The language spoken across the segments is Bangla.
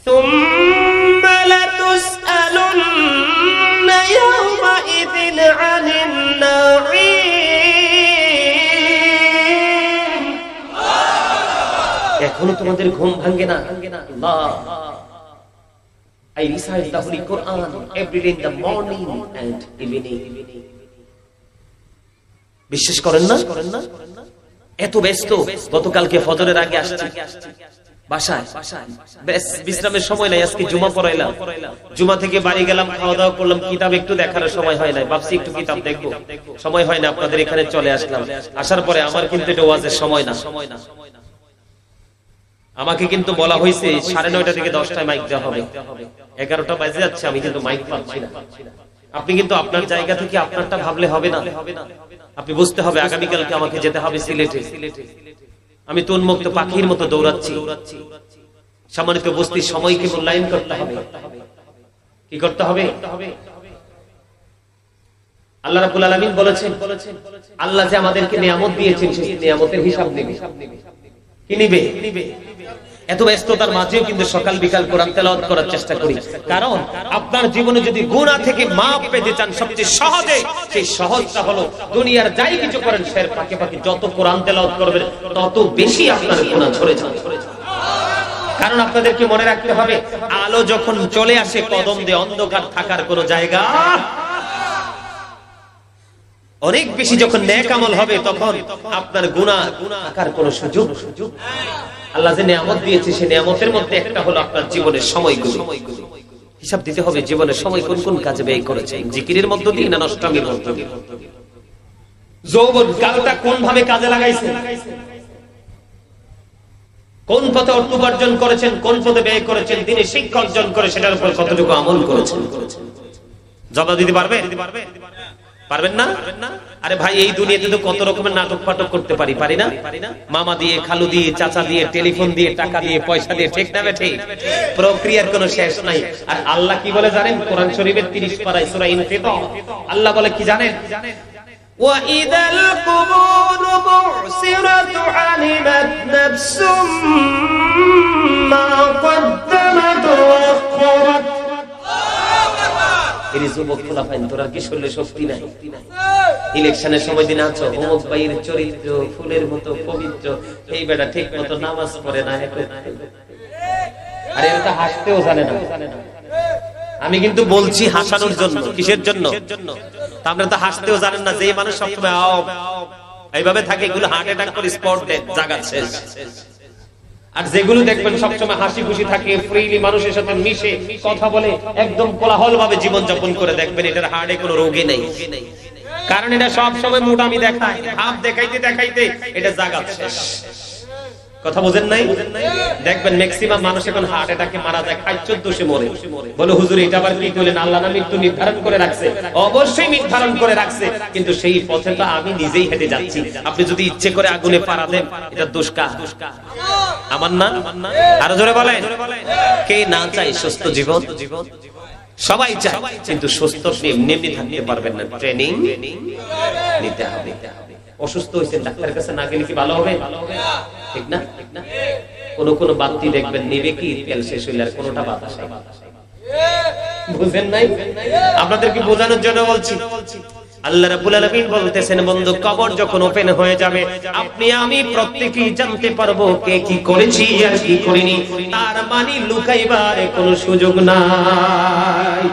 সুম্মা লাতুসআলুন্না ইয়াওমাইযিন আনিন নাঈম। এখনো তোমাদের ঘুম ভাঙে না? আল্লাহ, I recite the Holy Quran every day in the morning and evening. বিশ্বাস করেন না? এত ব্যস্ত, গতকালকে ফজরের আগে আসছি বাসায়, বেশ বিশ্রামের সময় নাই, আজকে জুমা পড়াইলাম, জুমা থেকে বাড়ি গেলাম, খাওয়া দাওয়া করলাম, কিতাব একটু দেখার সময় হয় না, ভাবছি একটু কিতাব দেখবো, সময় হয় না, আপনাদের এখানে চলে আসলাম। আসার পরে আমার কিন্তু এটা ওয়াজের সময় না, আমাকে কিন্তু বলা হয়েছে 9:30 থেকে 10টায় মাইক দেওয়া হবে, 11টা বাজে যাচ্ছে, আমি কিন্তু মাইক পাচ্ছি না। আপনি কিন্তু আপনার জায়গা থেকে আপনারটা ভাবলে হবে না, আপনি বুঝতে হবে আগামীকালকে আমাকে যেতে হবে সিলেটে, আমি তো উন্মুক্ত পাখির মতো দৌড়াচ্ছি, সম্মানিত বস্তির সময়কে মূল্যায়ন করতে হবে। কি করতে হবে? আল্লাহ রাব্বুল আলামিন বলেছেন, আল্লাহ যে আমাদেরকে নিয়ামত দিয়েছেন সেই নিয়ামতের হিসাব নেবে। কি নিবে? এত ব্যস্ততার মাঝেও কিন্তু সকাল বিকাল কোরআন তেলাওয়াত করার চেষ্টা করি, কারণ আপনার জীবনে যদি গুনাহ থেকে মাপ পেতে চান, সবচেয়ে সহজে সেই সহজটা হলো দুনিয়ার যাই কিছু করেন সের ফাঁকে ফাঁকে যত কোরআন তেলাওয়াত করবেন তত বেশি আপনার গুনাহ ঝরে যাবে। কারণ আপনাদেরকে মনে রাখতে হবে, আলো যখন চলে আসে কদম দিয়ে, অন্ধকার থাকার কোনো জায়গা অনেক বেশি। যখন নেক আমল হবে তখন আপনার গুনাহ থাকার কোনো সুযোগ। আল্লাহ যে নিয়ামত দিয়েছে সেই নিয়ামতের মধ্যে একটা হলো আপনার জীবনের সময়গুলো। হিসাব দিতে হবে জীবনের সময় কোন কোন কাজে ব্যয় করেছেন, জিকিরের মধ্য দিয়ে না নষ্টামির মধ্য দিয়ে। যৌবন কালটা কোন ভাবে কাজে লাগাইছেন, কোন পথে অর্থ উপার্জন করেছেন, কোন পথে ব্যয় করেছেন, দিনে শিক্ষা অর্জন করে সেটার উপর কতটুকু আমল করেছেন, জবাব দিতে পারবেন? পারবেন না? আরে ভাই, এই দুনিয়াতে তো কত রকমের নাটক ফাটক করতে পারি, পারি না? মামা দিয়ে, খালু দিয়ে, চাচা দিয়ে, টেলিফোন দিয়ে, টাকা দিয়ে, পয়সা দিয়ে, ঠিক না বেঠে? প্রক্রিয়ার কোনো শেষ নাই। আর আল্লাহ কি বলে জানেন? কোরআন শরীফের 30 পারায় সূরা ইনফিতার আল্লাহ বলে কি জানেন? وَإِذَا الْقُبُورُ بُعْثِرَتْ عَلِمَتْ نَفْسٌ مَا قَدَّمَتْ وَأَخَّرَتْ। এর যুবক খোলাফাইন, তোরা কি শরীরে শক্তি নাই? ইলেকশনের সময় দিন আছো, অমুক ভাইয়ের চরিত্র ফুলের মতো পবিত্র, এই বেটা ঠিক মতো নামাজ পড়ে না, আরে এটা হাসতেও জানে না। আমি কিন্তু বলছি হাসানোর জন্য, কিসের জন্য? আপনারা তো হাসতেও জানেন না। যে মানুষ সবসময় এইভাবে থাকে, এগুলো হার্ট অ্যাটাক করে স্পট ডেথ, জায়গা শেষ। আর যেগুলো দেখবেন সবসময় হাসি খুশি থাকে, ফ্রিলি মানুষের সাথে মিশে কথা বলে, একদম কোলাহল ভাবে জীবন যাপন করে, দেখবেন এটার হার্টে কোনো রোগী নেই। কারণ এটা সব সময় মোটামি দেখায়, ভাব দেখাইতে দেখাইতে এটা জায়গা শেষ। কথা বুঝেন নাই? দেখবেন ম্যাক্সিমাম মানুষ এখন হার্ট অ্যাটাকে মারা যায়, খাদ্য দোষে মরে। বলে হুজুর এটা আবার কি বলেন? আল্লাহ না মৃত্যু নির্ধারণ করে রাখছে? অবশ্যই নির্ধারণ করে রাখছে, কিন্তু সেই পথে তো আমি নিজেই হেঁটে যাচ্ছি। আপনি যদি ইচ্ছে করে আগুনে পাড়া দেন, এটা দোষ কার? আমার না? আরো জোরে বলেন। কে না চায় সুস্থ জীবন? সবাই চায়, কিন্তু সুস্থ এমনি এমনি থাকতে পারবেন না, ট্রেনিং নিতে হবে। অসুস্থ হয়েছেন, ডাক্তারের কাছে না গেলে কি ভালো হবে? ঠিক না? কোন বাতি দেখবেন নিবে কি তেল শেষ হইলে, আর কোনটা বাতাস। বুঝেন নাই? আপনাদেরকে বোঝানোর জন্য বলছি। আল্লাহ রাব্বুল আলামিন বলতেছেন, বন্ধু, কবর যখন ওপেন হয়ে যাবে, আপনি আমি প্রত্যেকেই জানতে পারবো কে কি করেছি আর কি করিনি। তার মানে লুকাইবার কোনো সুযোগ নাই।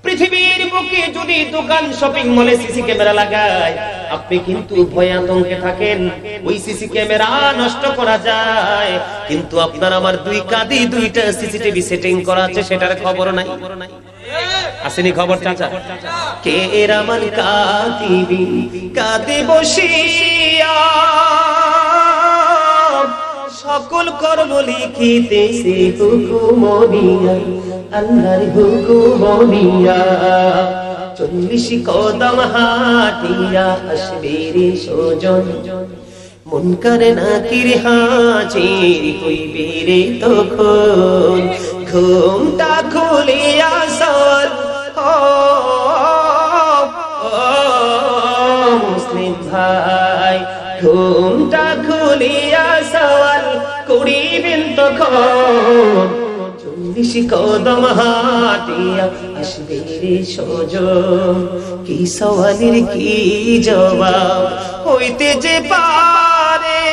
পৃথিবীর বুকে যদি দোকান, শপিং মলে সিসি ক্যামেরা লাগায়, আপনি কিন্তু ভয় আতঙ্কে থাকেন ওই সিসি ক্যামেরা নষ্ট করা যায়, কিন্তু আপনার আমার দুই কাঁধে 2টা সিসিটিভি সেটিং করা আছে, সেটার খবর নাই। আসেনি খবর? চাচা, কে রামান কাতিবি কাঁধে বসিয়া সকল কর্ম লিখিতেছে হুকুম দিয়া, আল্লাহর হুকুম দিয়া। 40 কদম হাঁটিয়া আসবে রে সুজন, মুনকার নাকির হাজির হইবে রে তখন। ঘুমটা খুলিয়া সওয়াল মুসলিম ভাই, ঘুমটা খুলিয়া সওয়াল করিবেন তখন 40 কদম হাঁটিয়া আসবে রে সজন কি সওয়ালের কি জবাব হইতে যে পারে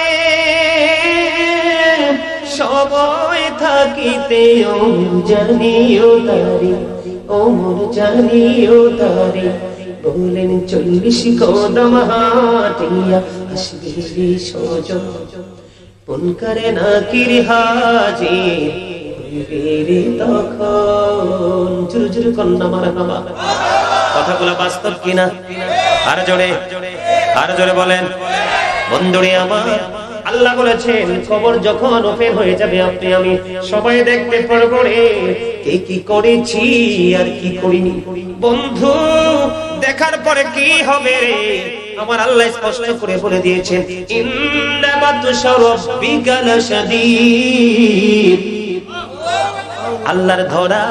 সময় থাকিতে জানিও তারি ওমর জানিও তারি বলেন 40 কদম হাঁটিয়া আসবে রে সজন পুন করে না কির হাজির হইবে তখন জোরে জোরে কন্যা মারহাবা কথাগুলো বাস্তব কিনা আর জোরে বলেন বন্ধুরে আমার আল্লাহ বলেছেন কবর যখন ওপেন হয়ে যাবে আপনি আমি সবাই দেখতে পারবো রে কে কি করেছি আর কি করিনি বন্ধু দেখার পরে কি হবে রে আমার আল্লাহ স্পষ্ট করে বলে দিয়েছেন ইন্নামাতুশা রাব্বিকা লাশাদীদ আল্লাহর ধরা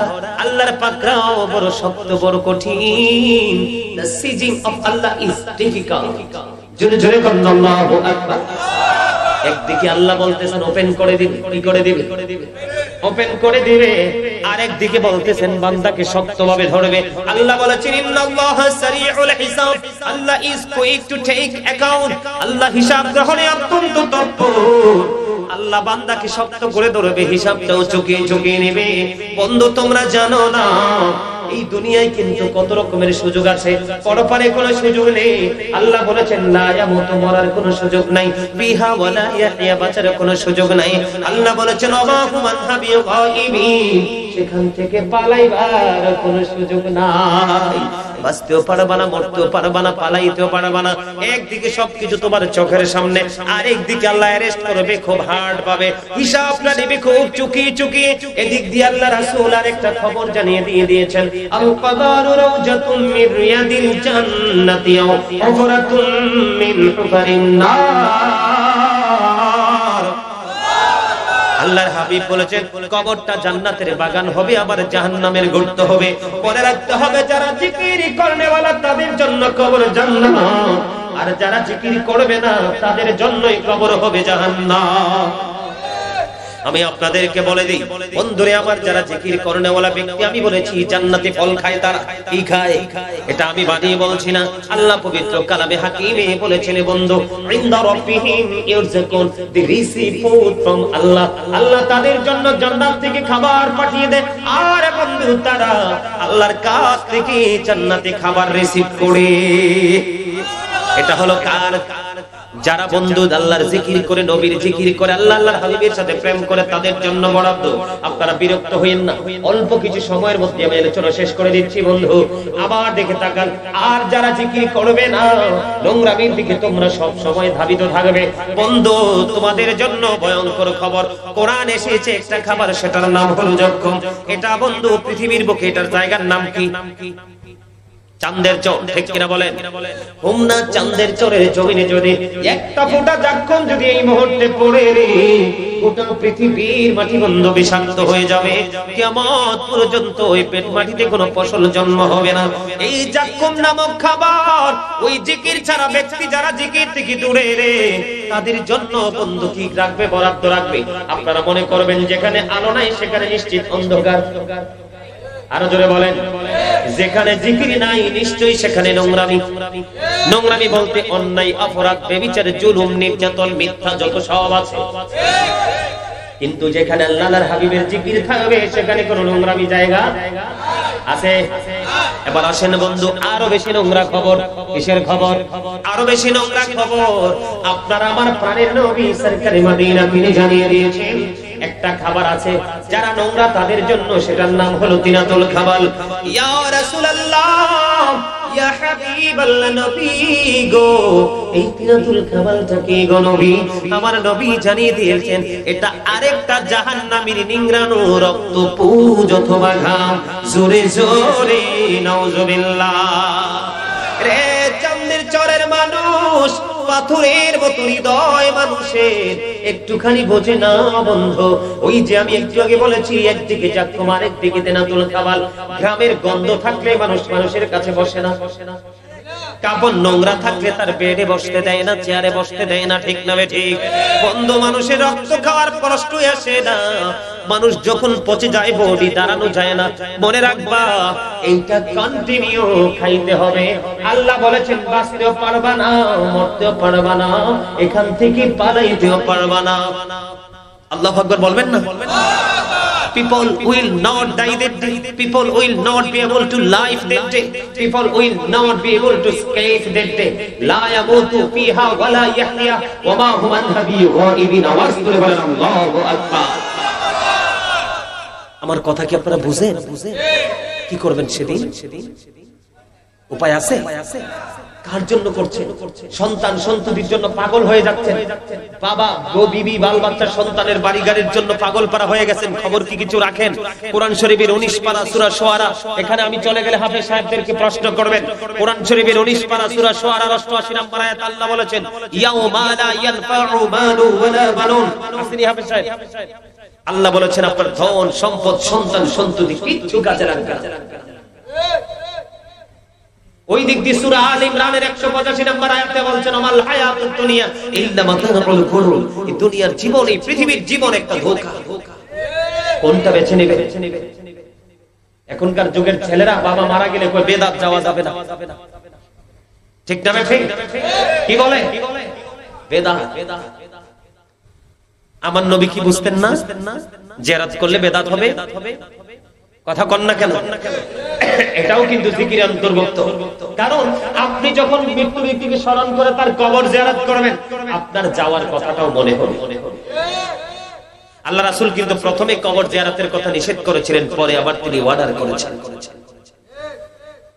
আল্লাহর পাকড়াও বড় শক্ত বড় কঠিন the sieging of Allah is difficult জোরে জোরে বলুন আল্লাহু আকবার একদিকে আল্লাহ বলতেছেন ওপেন করে দিবে কি করে দিবে ওপেন করে দিবে আর একদিকে বলতেছেন বান্দাকে শক্তভাবে ধরবে আল্লাহ বলেছেন ইন্নাল্লাহা সারিউল হিসাব Allah is quick to take account আল্লাহ হিসাব গ্রহণে অত্যন্ত তৎপর আল্লাহ বান্দাকে শক্ত করে ধরবে হিসাবটাও চুকিয়ে নেবে বন্ধু তোমরা জানো না এই দুনিয়ায় কিন্তু কত রকমের সুযোগ আছে পরপারে কোনো সুযোগ নেই আল্লাহ বলেছেন লা ইয়ামুতু মরার কোনো সুযোগ নাই বিহা ওয়ালা ইয়াহইয়া বাঁচার কোনো সুযোগ নাই আল্লাহ বলেছেন ওয়াহু মানহাবি গায়িবিন সেখান থেকে পালাইবার কোনো সুযোগ নাই বাঁচতেও পারবা না মরতেও পারবা না পালাইতেও পারবা না একদিকে সবকিছু তোমার চোখের সামনে আর একদিকে আল্লাহ অ্যারেস্ট করবে খুব হার্ড পাবে হিসাবটা নেবে খুব চুকি এদিক দিয়ে আল্লাহ রাসূল আরেকটা খবর জানিয়ে দিয়েছেন আল কদারু রাউজাতুম মির রিয়াদিল জান্নাতি ওয়া হুফরাতুম মিন হুফারিন নার আল্লাহর হাবিব বলেছেন কবরটা জান্নাতের বাগান হবে আবার জাহান্নামের গর্ত হবে মনে রাখতে হবে যারা জিকির করেওয়ালা তাদের জন্য কবর জান্নাত আর যারা জিকির করবে না তাদের জন্যই কবর হবে জাহান্নাম আমি আপনাদেরকে বলে দেই বন্ধুরে আমার যারা জিকির করেওয়ালা ব্যক্তি আমি বলেছি জান্নাতে ফল খায় তারা কি খায় এটা আমি বানিয়ে বলছি না আল্লাহ পবিত্র কালামে হাকিমে বলেছেন বন্ধু ইনদা রাব্বিহিম ইয়ারযাকুন দি রিসিভ ফুড ফ্রম আল্লাহ আল্লাহ তাদের জন্য জান্নাত থেকে খাবার পাঠিয়ে দেয় আর বন্ধু তারা আল্লাহর কাছ থেকে জান্নাতে খাবার রিসিভ করে এটা হলো কার যারা বন্ধু আল্লাহর জিকির করে নবীর জিকির করে আল্লাহর হাবিবের সাথে প্রেম করে তাদের জন্য বরাদ্দ আপনারা বিরক্ত হইেন না অল্প কিছু সময়ের মধ্যে আমি আলোচনা শেষ করে দিচ্ছি বন্ধু আবার দেখে তাকান আর যারা জিকির করবে না নোংরামির দিকে তোমরা সব সময় ধাবিত থাকবে বন্ধু তোমাদের জন্য ভয়ঙ্কর খবর কোরআন এসেছে একটা খাবার সেটার নাম হলো যক্ষম এটা বন্ধু পৃথিবীর বুকে এটার জায়গার নাম কি চাঁদের চর ঠিক কিনা বলেন হোমনা চাঁদের চরের জমিনে যদি একটা ফোঁটা যক্ষম যদি এই মুহূর্তে পড়ে রে গোটা পৃথিবীর মাটি বন্ধ বিষাক্ত হয়ে যাবে কিয়ামত পর্যন্ত ওই পেট মাটিতে কোনো ফসল জন্ম হবে না এই যক্ষম নামক খাবার ওই জিকির ছাড়া ব্যক্তি যারা জিকির থেকে দূরে রে তাদের জন্য বন্ধু কি রাখবে বরাদ্দ রাখবে আপনারা মনে করবেন যেখানে আলো নাই সেখানে নিশ্চিত অন্ধকার আরো জোরে বলেন যেখানে জিকির নাই নিশ্চয়ই সেখানে নোংরামি বলতে অন্যায় অপরাধ ব্যভিচার জুলুম নির্যাতন মিথ্যা যত সব আছে কিন্তু যেখানে আল্লাহর হাবিবের জিকির থাকবে সেখানে কোনো নোংরামি জায়গা আছে এবার আসেন বন্ধু আরো বেশি নোংরা খবর কিসের খবর আরো বেশি নোংরা খবর আপনারা আমার প্রাণের নবী সরকারে মদিনা তিনি জানিয়ে দিয়েছেন একটা খাবার আছে যারা নোংরা তাদের জন্য সেটার নাম হলো তিনাতুল খাবাল ইয়া রাসূলুল্লাহ ইয়া হাবিবাল্লাহ নবী গো এই তিনাতুল খাবালটা কি গো নবী আমার নবী জানিয়ে দিয়েছেন এটা আরেকটা জাহান্নামীর নিংড়ানো রক্ত পুজ অথবা ঘাম জোরে জোরে নাউজুবিল্লাহ রে চাঁদের চরের মানুষ পাথরের মতো হৃদয় মানুষের একটুখানি বোঝে না বন্ধু ওই যে আমি একটু আগে বলেছি একদিকে যক্ষম আরেকদিকে তিনাতুল খাবাল গ্রামের গন্ধ থাকলে মানুষের কাছে বসে না কাপড় নোংরা থাকলে তার বেডে বসতে দেয় না, চেয়ারে বসতে দেয় না, ঠিক না ঠিক? বন্ধু, মানুষের রক্ত খাওয়ার কষ্ট আসে না, মানুষ যখন পচে যায় বডি দাঁড়ানো যায় না। মনে রাখবা, এইটা কন্টিনিউ খাইতে হবে। আল্লাহ বলেছেন বাঁচতেও পারবা না, মরতেও পারবা না, এখান থেকে পালাইতেও পারবা না। আল্লাহু আকবার বলবেন না? People will not die that day. People will not be able to live that day. People will not be able to escape that day. La yamutu fiha wa la yahya wa ma hum anha bi'ghaibin. Allahu akbar. আমার কথা কি আপনারা বুঝেন? কি করবেন সেদিন? উপায় আছে? কার জন্য করছেন? সন্তান সন্ততির জন্য পাগল হয়ে যাচ্ছেন। বাবা গো বিবি বাল বাচ্চা সন্তানের বাড়ি গাড়ির জন্য পাগল পারা হয়ে গেছেন। খবর কি কিছু রাখেন? কোরআন শরীফের 19 পারা সূরা শুআরা, এখানে আমি চলে গেলে হাফেজ সাহেবদেরকে প্রশ্ন করবেন। কোরআন শরীফের 19 পারা সূরা শুআরা 88 নম্বর আয়াত আল্লাহ বলেছেন ইয়াউমা লা ইয়ানফাউ মালু ওয়ালা বানুন। আসেনি হাফেজ সাহেব? আল্লাহ বলেছেন আপনার ধন সম্পদ সন্তান সন্ততি কিচ্ছু কাজে লাগবে না। ওই দিক দিয়ে সূরা আল ইমরানের 185 নম্বর আয়াতে বলছেন আমাল হায়াতুদ দুনিয়া ইল্লা মাতাউল গুরুর। এই দুনিয়ার জীবন, এই পৃথিবীর জীবন একটা ধোঁকা। কোনটা বেছে নেবে? এখনকার যুগের ছেলেরা বাবা মারা গেলে কই বেদাত যাওয়া যাবে না, ঠিক না ঠিক? কি বলে? বেদাত। আমার নবী কি বুঝতেন না জিয়ারত করলে বেদাত হবে? কথা কন না কেন? এটাও কিন্তু জিকিরের অন্তর্ভুক্ত। কারণ আপনি যখন মৃত্যু ব্যক্তিকে স্মরণ করে তার কবর জিয়ারত করবেন, আপনার যাওয়ার কথাটাও মনে হবে। আল্লাহ রাসূল কিন্তু প্রথমে কবর জিয়ারতের কথা নিষেধ করেছিলেন, পরে আবার তিনি অর্ডার করেছেন।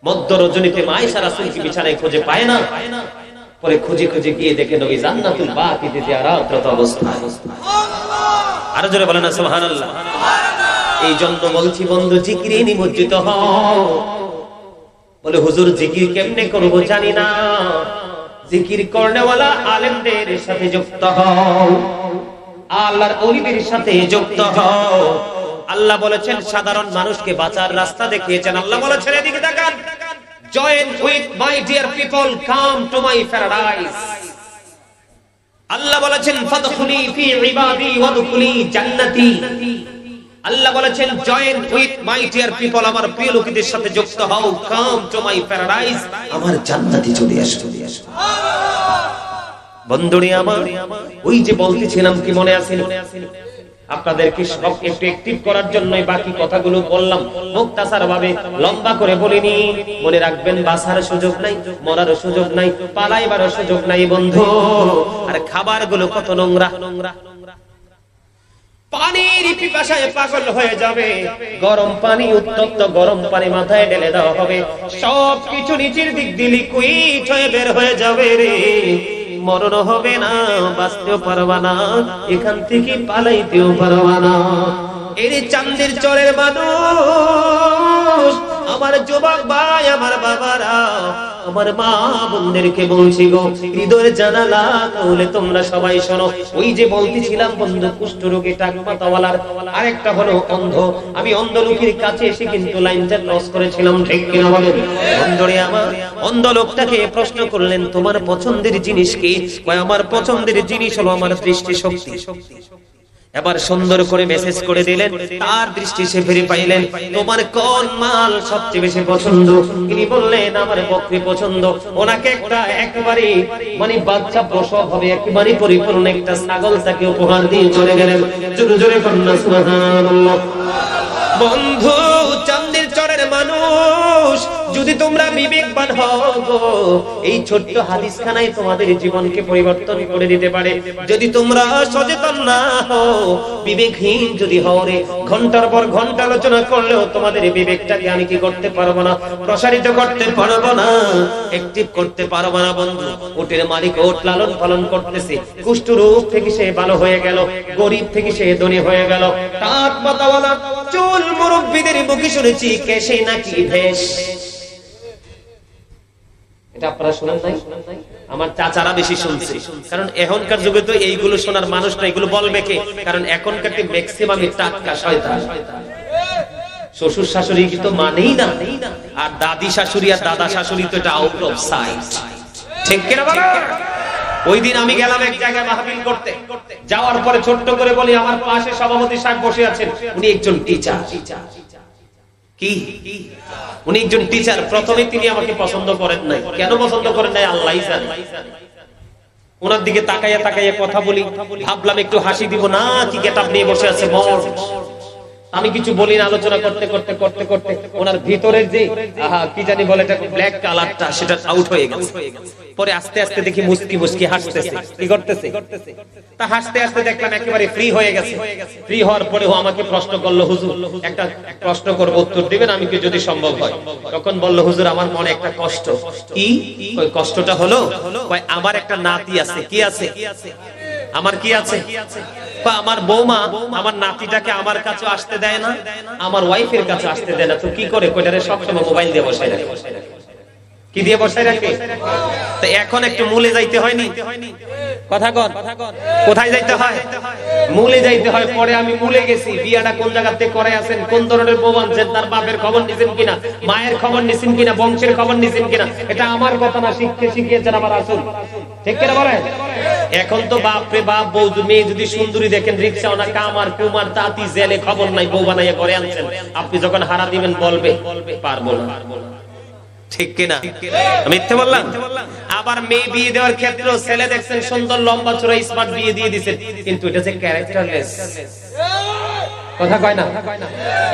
মধ্য রজনীতে আয়েশা রাসূলকে বিছানায় খুঁজে পায় না, পরে খুঁজে খুঁজে গিয়ে দেখে নবী জান্নাতুল বাকিতে জিয়ারতরত অবস্থায়। আরো জোরে বলেন না সুবহানাল্লাহ। এই জন্য বলছি বন্ধু, জিকিরে নিমজ্জিত হও। বলে হুজুর জিকির কেমনে করব জানি না। জিকির করনেওয়ালা আলেমদের সাথে যুক্ত হও, আল্লাহর ওলিদের সাথে যুক্ত হও। আল্লাহ বলেছেন সাধারণ মানুষকে বাঁচার রাস্তা দেখিয়েছেন। আল্লাহ বলেছেন এদিকে তাকান, join with my dear people, come to my paradise. আল্লাহ বলেছেন ফাদখুলি ফি ইবাদি ওয়াদখুলি জান্নাতি। আল্লাহ বলেছেন join with my dear people, আমার প্রিয় লোকদের সাথে যুক্ত হও, কাম টু মাই প্যারাডাইস, আমার জান্নাতে চলে আসো। বন্ধুরে আমার, ওই যে বলতেছিলাম কি মনে আছে? আপনাদেরকে সব একটু অ্যাক্টিভ করার জন্যই বাকি কথাগুলো বললাম, মুক্তাসার ভাবে লম্বা করে বলিনি। মনে রাখবেন, বাঁচার সুযোগ নাই, মরার সুযোগ নাই, পালাইবার সুযোগ নাই বন্ধু। আর খাবারগুলো কত নোংরা। পানির পিপাসায় পাগল হয়ে যাবে, গরম পানি, উত্তপ্ত গরম পানি মাথায় ঢেলে দেওয়া হবে, সবকিছু নিচের দিক দিয়ে লিকুইড হয়ে বের হয়ে যাবে রে। মরণ হবে না, বাঁচতেও পারবা না, এখান থেকে পালাইতেও পারবা না। এই চান্দের চরের মানুষ, আমার যুবক ভাই, আমার বাবারা, আমার মা বোনদেরকে বলছি গো, হৃদয়ের জানালা খুলে তোমরা সবাই শোনো। ওই যে বলতেছিলাম বন্ধু, কুষ্ঠ রোগী টাকমাতাওয়ালার আরেকটা হলো অন্ধ। আমি অন্ধ লোকের কাছে এসে কিন্তু লাইনটা ক্রস করেছিলাম, ঠিক কিনা বলেন? বন্ধুরে আমার, অন্ধ লোকটাকে প্রশ্ন করলেন তোমার পছন্দের জিনিস কি? আমার পছন্দের জিনিস হলো আমার দৃষ্টি শক্তি। এবার সুন্দর করে মেসেজ করে দিলেন, তার দৃষ্টি সে ফিরে পাইলেন। তোমার কোন মাল সবচেয়ে বেশি পছন্দ? তিনি বললেন আমার বকরি পছন্দ। ওনাকে একটা একেবারে মানে বাচ্চা প্রসব হবে একেবারে পরিপূর্ণ একটা ছাগল তাকে উপহার দিয়ে চলে গেলেন। জোরে জোরে কন্যা সুবহানাল্লাহ। বন্ধু, চান্দের চরের মানুষ, যদি তোমরা বিবেকবান হও গো, এই ছোট্ট হাদিসখানায় তোমাদের জীবনকে পরিবর্তন করে দিতে পারে। যদি তোমরা সচেতন না হও, বিবেকহীন যদি হও রে, ঘন্টার পর ঘন্টা আলোচনা করলেও তোমাদের বিবেকটাকে আমি কি করতে পারবো না, প্রসারিত করতে পারবো না, অ্যাক্টিভ করতে পারবো না। বন্ধু, ওটের মালিক ওট লালন পালন করতেছে, কুষ্ঠ রোগ থেকে সে ভালো হয়ে গেল, গরিব থেকে সে ধনী হয়ে গেল। টাক মাথাওয়ালা চুল মুরব্বিদের মুখে শুনেছি কেশে নাকি ভেষ। এটা আপনারা শুনেন নাই? আমার চাচারা বেশি শুনছে, কারণ এখনকার যুগে তো এইগুলো শোনার মানুষ না। এগুলো বলবে কে? কারণ এখনকার ম্যাক্সিমাম টাটকা শয়তান। শ্বশুর শাশুড়ি তো মানেই না, আর দাদি শাশুড়ি আর দাদা শাশুড়ি তো এটা আউট অফ সাইট, ঠিক কিনা বাবা? ওই দিন আমি গেলাম এক জায়গায় মাহফিল করতে, যাওয়ার পরে ছোট্ট করে বলি আমার পাশে সভাপতি সাহেব বসে আছেন, উনি একজন টিচার। কি উনি একজন টিচার। প্রথমে তিনি আমাকে পছন্দ করেন নাই। কেন পছন্দ করেন নাই আল্লাহই জানে। ওনার দিকে তাকাইয়া তাকাইয়া কথা বলি, ভাবলাম একটু হাসি দিব না কি গেটআপ নিয়ে বসে আছে মর। আমি কিছু বলি না, আলোচনা করতে করতে করতে করতে ওনার ভিতরের যে কি জানি বলে এটা ব্ল্যাক কালারটা সেটা আউট হয়ে গেছে। পরে আস্তে আস্তে দেখি মুস্কি মুস্কি হাসতেছে। কি করতেছে? তা হাসতে হাসতে দেখলাম একেবারে ফ্রি হয়ে গেছে। ফ্রি হওয়ার পরেও আমাকে প্রশ্ন করলো, হুজুর একটা প্রশ্ন করব, উত্তর দিবেন আমি কি যদি সম্ভব হয়। তখন বলল, হুজুর আমার মনে একটা কষ্ট। কি? ওই কষ্টটা হলো আমার একটা নাতি আছে। কি আছে? আমার কি আছে? আমার বৌমা আমার নাতিটাকে আমার কাছে আসতে দেয় না, আমার ওয়াইফের কাছে আসতে দেয় না। তো কি করে? কইটারে সবসময় মোবাইল দিয়ে বসায় রাখে। কি দিয়ে বসায় রাখে? তো এখন একটু মূলে যাইতে হয়নি? কথা কর, কোথায় যাইতে হয়? মূলে যাইতে হয়। পরে আমি মূলে গেছি, বিয়াটা কোন জায়গাতে করে আছেন, কোন ধরনের বউ আনছেন, তার বাপের খবর নিছেন কিনা, মায়ের খবর নিছেন কিনা, বংশের খবর নিছেন কিনা। এটা আমার কথা না, শিখিয়েছেন আমার রাসূল। ঠিক কিনা বলেন? এখন তো বাপরে বাপ, বউ মেয়ে যদি সুন্দরী দেখেন, রিকশাওয়ালা, কামার কুমার তাঁতি জেলে, খবর নাই, বউ বানাইয়া করে আনছেন। আপনি যখন হারা দিবেন বলবে পারবো না। ঠিক কিনা? মিথ্যে বললাম? আবার মেয়ে বিয়ে দেওয়ার ক্ষেত্রে ছেলে দেখছেন সুন্দর, লম্বা চড়া, স্মার্ট, বিয়ে দিয়ে দিচ্ছেন, কিন্তু এটা যে ক্যারেক্টারলেস। কথা কয় না?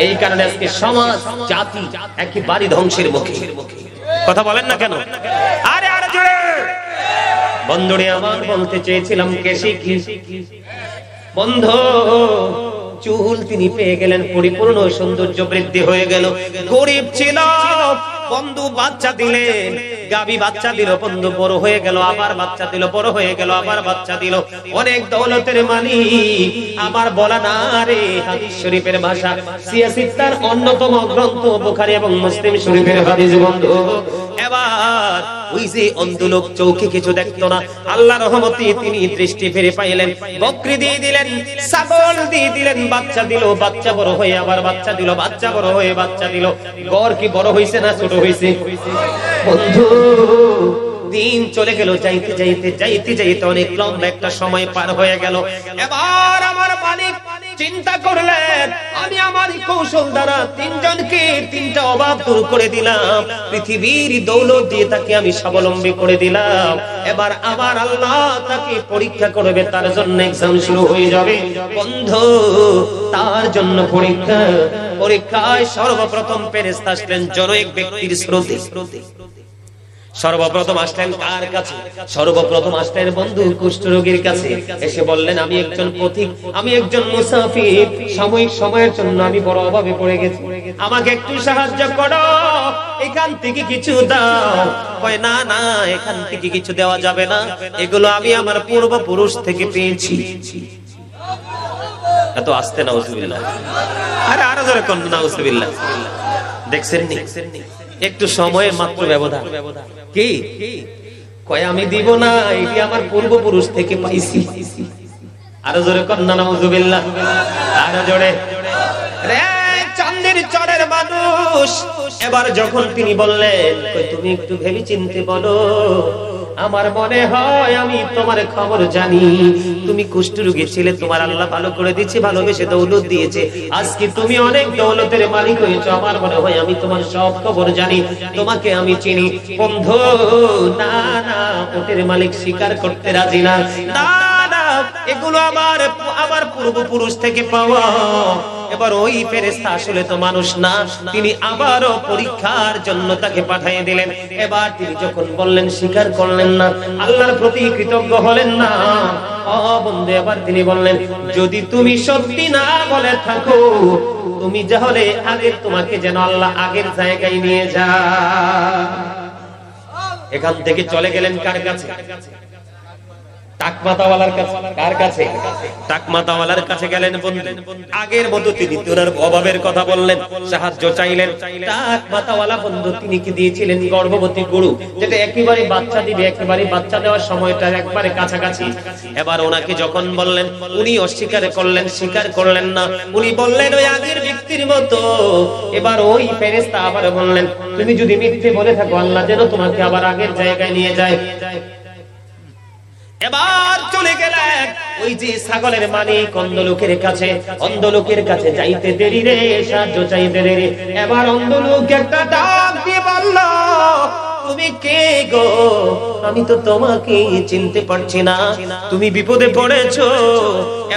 এই কারণে আজকে সমাজ জাতি একেবারে ধ্বংসের মুখে। কথা বলেন না কেন? আরে আরে জোরে বন্ধুরে আমার বলতে চেয়েছিলাম কেশি কি বন্ধু, চুল তিনি পেয়ে গেলেন, পরিপূর্ণ সৌন্দর্য বৃদ্ধি হয়ে গেল। গরিব ছিল বন্ধু, বাচ্চা দিলেন, গাবি বাচ্চা দিল, বন্ধু বড় হয়ে গেল, আবার বাচ্চা দিল, বড় হয়ে গেল, আবার বাচ্চা দিল, অনেক দৌলতের মালিক। আমার বলা না রে, হাদিস শরীফের ভাষা, সিয়াসিত্তার অন্যতম গ্রন্থ বুখারী এবং মুসলিম শরীফের হাদিস বন্ধু। এবার ওই যে অন্ধ লোক চোখে কিছু দেখতো না, আল্লাহর রহমতে তিনি দৃষ্টি ফিরে পাইলেন, বকরি দিয়ে দিলেন, ছাগল দিয়ে দিলেন, বাচ্চা দিল, বাচ্চা বড় হয়ে আবার বাচ্চা দিল, বাচ্চা বড় হয়ে বাচ্চা দিল। গড় কি বড় হইছে না ছোট হইছে? বন্ধু দিন চলে গেল, যাইতে যাইতে যাইতে যাইতে অনেক লম্বা একটা সময় পার হয়ে গেল। এবার আমার মালিক চিন্তা করলেন, আমি আমার কৌশল দ্বারা তিনজনকে তিনটা অভাব দূর করে দিলাম, পৃথিবীর দৌলত দিয়ে তাকে আমি স্বাবলম্বী করে দিলাম। এবার আমার আল্লাহ তাকে পরীক্ষা করবে, তার জন্য এক্সাম শুরু হয়ে যাবে। বন্ধু তার জন্য পরীক্ষায় সর্বপ্রথম ফেরেশতা আসলেন জড় এক ব্যক্তির স্রোতে। সর্বপ্রথম আসলেন কার কাছে? সর্বপ্রথম আসলেন বন্ধু কুষ্ঠরোগীর কাছে। এসে বললেন, আমি একজন পথিক, আমি একজন মুসাফির, সাময়িক সময়ের জন্য আমি বড় অভাবে পড়ে গেছি, আমাকে একটু সাহায্য করো, এখান থেকে কিছু দাও। কয় না না, এখান থেকে কিছু দেওয়া যাবে না, এগুলো আমি আমার পূর্বপুরুষ থেকে পেয়েছি। এত আস্তে নাউজুবিল্লাহ, আরে আরো জোরে কোন নাউজুবিল্লাহ। দেখছেন নি একটু সময়ের মাত্র ব্যবধান। কি কয় আমি দিব না, এটি আমার পূর্বপুরুষ থেকে পাইছি। আরো জোরে কোন নাউজুবিল্লাহ, আরো জোরে। রে চাঁদের চরের মানুষ, এবার যখন তিনি বললেন, কই তুমি একটু ভেবে চিন্তে বলো, আমার মনে হয় আমি তোমার খবর জানি, তুমি কুষ্ঠরোগী ছিলে, তোমার আল্লাহ ভালো করে দিয়েছে, ভালোবেসে দৌলত দিয়েছে, আজকে তুমি অনেক দৌলতের মালিক হয়েছো, আমার মনে হয় আমি তোমার সব খবর জানি, তোমাকে আমি চিনি। বন্ধু না না, ওটের মালিক স্বীকার করতে রাজি না। এগুলো আমার পূর্বপুরুষ থেকে পাওয়া। এবার ওই ফেরেশতা আসলে তো মানুষ না, তিনি আবারও পরীক্ষার জন্য তাকে পাঠিয়ে দিলেন। এবার তিনি যখন বললেন, স্বীকার করলেন না, আল্লাহর প্রতি কৃতজ্ঞ হলেন না। ও বন্ধু, এবার তিনি বললেন, যদি তুমি সত্যি না বলে থাকো, তুমি তাহলে আগের তোমাকে যেন আল্লাহ আগের জায়গায় নিয়ে যায়। এখান থেকে চলে গেলেন কার কাছে? টাকমাতাওয়ালার কাছে। কার কাছে? টাকমাতাওয়ালার কাছে গেলেন বন্ধু। আগের মতো তিনি তোনার অভাবের কথা বললেন, সাহায্য চাইলেন। টাকমাতাওয়ালা বন্ধু তিনি কি দিয়েছিলেন? গর্ভবতী গরু, যেটা একেবারে বাচ্চা দিবে, একেবারে বাচ্চা দেওয়ার সময়টা একবারে কাছাকাছি। এবার ওনাকে যখন বললেন, উনি অস্বীকার করলেন, স্বীকার করলেন না। উনি বললেন, ওই আগের ব্যক্তি ব্যক্তির মতো। এবার ওই ফেরেশতা আবার বললেন, তুমি যদি মিথ্যে বলে থাকো আল্লাহ যেন তোমাকে আবার আগের জায়গায় নিয়ে যায়। এবার চলে গেলেন ওই যে ছাগলের মালিক অন্ধ লোকের কাছে যাইতে দেরি রে, সাহায্য চাইতে দেরি। এবার অন্ধ লোক একটা ডাক দিয়ে বলল, তুমি কে গো? আমি তো তোমাকে চিনতে পারছি না, তুমি বিপদে পড়েছো।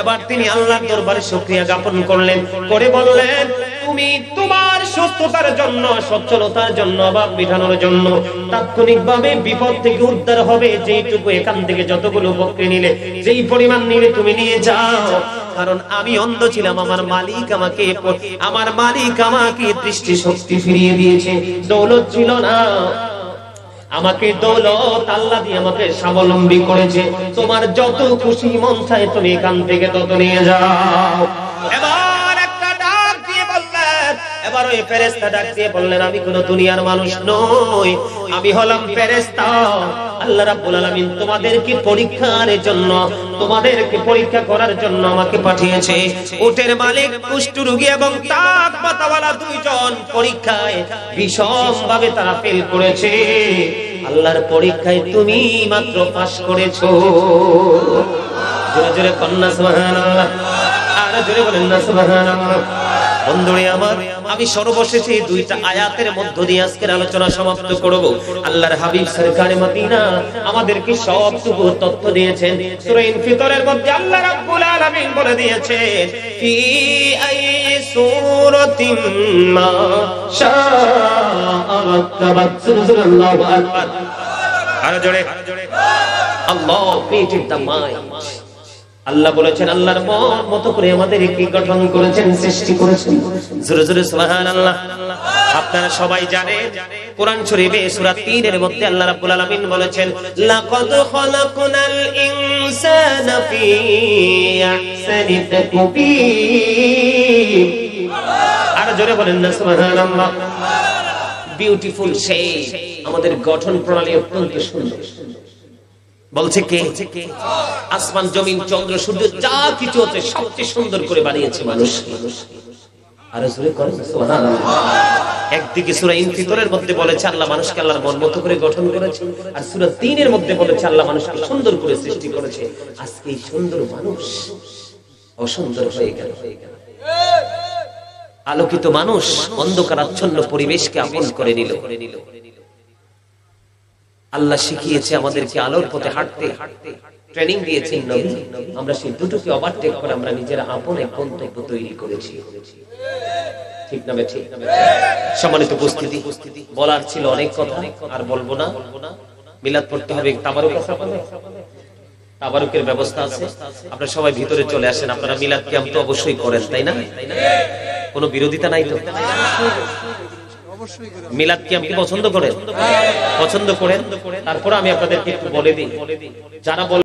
এবার তিনি আল্লাহর দরবারে শুকরিয়া জ্ঞাপন করলেন, করে বললেন, তুমি তোমার সুস্থতার জন্য, সচ্ছলতার জন্য, অভাব মিটানোর জন্য তাৎক্ষণিকভাবে বিপদ থেকে উদ্ধার হবে যেইটুকু এখান থেকে যতগুলো বকরি নিলে, যেই পরিমাণ নিলে তুমি নিয়ে যাও। কারণ আমি অন্ধ ছিলাম, আমার মালিক আমাকে দৃষ্টি শক্তি ফিরিয়ে দিয়েছে। দৌলত ছিল না, আমাকে দৌলত আল্লাহ দিয়ে আমাকে স্বাবলম্বী করেছে। তোমার যত খুশি মন চায় তুমি এখান থেকে তত নিয়ে যাও। এবার একটা ডাক দিয়ে বললেন, এবার ওই ফেরেশতা ডাক দিয়ে বললেন, আমি কোন দুনিয়ার মানুষ নই, আমি হলাম ফেরেশতা। আল্লাহ রাব্বুল আলামিন তোমাদেরকে পরীক্ষা করার জন্য আমাকে পাঠিয়েছে। উটের মালিক, কুষ্ঠ রোগী এবং তাক পাতাওয়ালা দুইজন পরীক্ষায় বিষমভাবে তারা ফেল করেছে। আল্লাহর পরীক্ষায় তুমি মাত্র পাস করেছো। জোরে জোরে কন্যা সুবহানাল্লাহ, আর জোরে বলেন না সুবহানাল্লাহ। বন্ধুরে আমার, আমি সর্বশেষে দুইটা আয়াতের মধ্য দিয়ে আজকের আলোচনা সমাপ্ত করব। আল্লাহর হাবিব সরকারে মদিনা আমাদেরকে সবটুকু তথ্য দিয়েছেন। সূরা ইনফিতরের মধ্যে আল্লাহ রাব্বুল আলামিন বলে দিয়েছেন, ফি আই সূরাতিন মা শাআ রাক্কাবাত। সুবহানাল্লাহু আকবার। আর জোরে আল্লাহ created the mind। আল্লাহ বলেছেন আল্লাহর মতো করে আমাদেরকে গঠন করেছেন, সৃষ্টি করেছেন। জোরে জোরে সুবহানাল্লাহ। আপনারা সবাই জানেন কোরআন শরীফে সূরা 3 এর মধ্যে আল্লাহ রাব্বুল আলামিন বলেছেন, লাকাদ খালাকনাল ইনসানা ফি আহসানি তাকবীর। আর জোরে বলেন না সুবহানাল্লাহ। বিউটিফুল শেপ, আমাদের গঠন প্রণালী অত্যন্ত সুন্দর। বলছে কে? আসমান, জমিন, চন্দ্র, সূর্য, যা কিছু আছে সবচেয়ে সুন্দর করে বানিয়েছে মানুষ। আর জোরে করেন সুবহানাল্লাহ। একদিকে সূরা ইনফিতরের মধ্যে বলেছে আল্লাহ মানুষকে আল্লাহর মন মতো করে গঠন করেছে, আর সূরা 3 এর মধ্যে বলেছে আল্লাহ মানুষকে সুন্দর করে সৃষ্টি করেছে। আজকে এই সুন্দর মানুষ অসুন্দর হয়ে গেল। আলোকিত মানুষ অন্ধকারাচ্ছন্ন পরিবেশকে আপন করে নিল। আল্লাহ শিখিয়েছে আমাদেরকে আলোর পথে হাঁটতে, ট্রেনিং দিয়েছেন নবী। আমরা সেই দুটোকে ওভারটেক করে আমরা নিজেরা আপন এক গন্তব্য তৈরি করেছি। ঠিক না বেঠিক? সম্মানিত উপস্থিতি, বলার ছিল অনেক কথা, আর বলবো না। মিলাদ পড়তে হবে, তাবারুকের ব্যবস্থা আছে। আপনারা সবাই ভিতরে চলে আসেন। আপনারা মিলাদ কিয়াম তো অবশ্যই করেন, তাই না? কোনো বিরোধিতা নাই তো? মিলাদ কিয়াম কি পছন্দ করেন? পছন্দ করেন। তারপর আমি আপনাদেরকে একটু বলে দিই, যারা